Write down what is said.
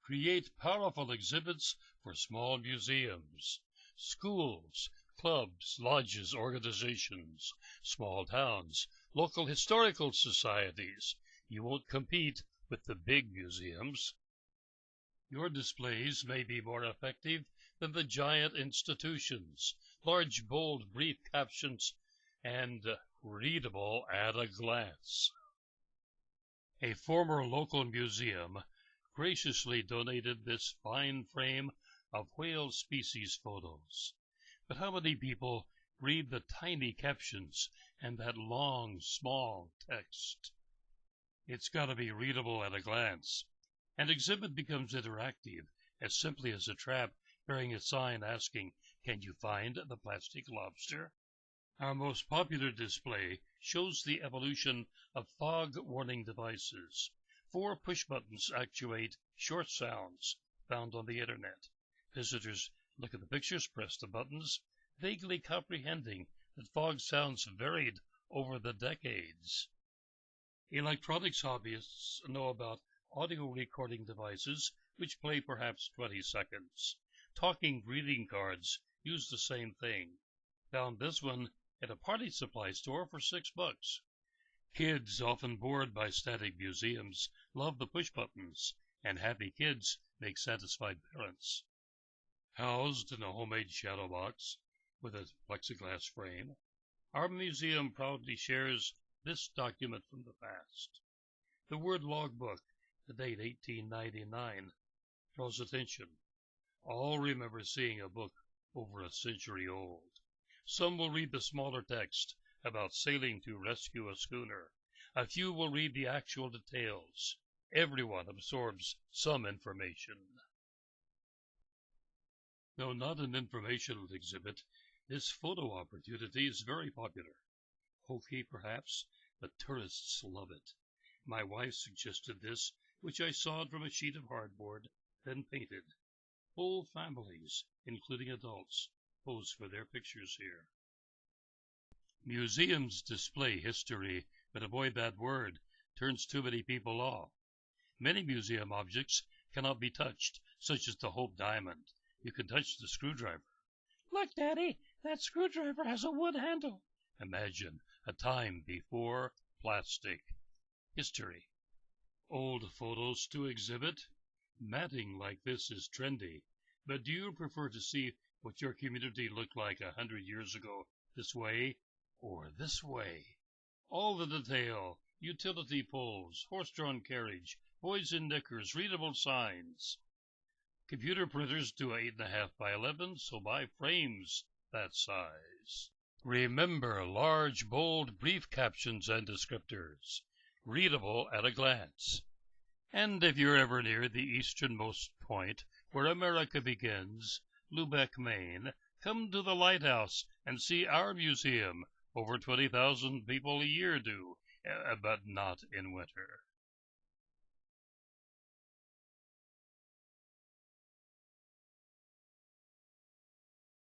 Create powerful exhibits for small museums, schools, clubs, lodges, organizations, small towns, local historical societies. You won't compete with the big museums. Your displays may be more effective than the giant institutions, large, bold, brief captions, and readable at a glance. A former local museum graciously donated this fine frame of whale species photos. But how many people read the tiny captions and that long, small text? It's got to be readable at a glance. An exhibit becomes interactive as simply as a trap bearing a sign asking, "Can you find the plastic lobster?" Our most popular display shows the evolution of fog warning devices. 4 push buttons actuate short sounds found on the internet. Visitors look at the pictures, press the buttons, vaguely comprehending that fog sounds varied over the decades. Electronics hobbyists know about audio recording devices which play perhaps 20 seconds. Talking greeting cards use the same thing. Found this one at a party supply store for $6. Kids, often bored by static museums, love the push buttons, and happy kids make satisfied parents. Housed in a homemade shadow box with a plexiglass frame, our museum proudly shares this document from the past. The word logbook, the date 1899, draws attention. All remember seeing a book over a century old. Some will read the smaller text about sailing to rescue a schooner. A few will read the actual details. Everyone absorbs some information. Though not an informational exhibit, this photo opportunity is very popular. Hokey, perhaps, but tourists love it. My wife suggested this, which I sawed from a sheet of hardboard, then painted. Whole families, including adults, pose for their pictures here. Museums display history, but avoid that word. Turns too many people off. Many museum objects cannot be touched, such as the Hope Diamond. You can touch the screwdriver. "Look, Daddy, that screwdriver has a wood handle." Imagine a time before plastic. History. Old photos to exhibit? Matting like this is trendy, but do you prefer to see what your community looked like 100 years ago this way or this way? All the detail, utility poles, horse-drawn carriage, boys in knickers, readable signs. Computer printers do 8.5 by 11, so buy frames that size. Remember large, bold, brief captions and descriptors, readable at a glance. And if you're ever near the easternmost point where America begins, Lubec, Maine, come to the lighthouse and see our museum. Over 20,000 people a year do, but not in winter.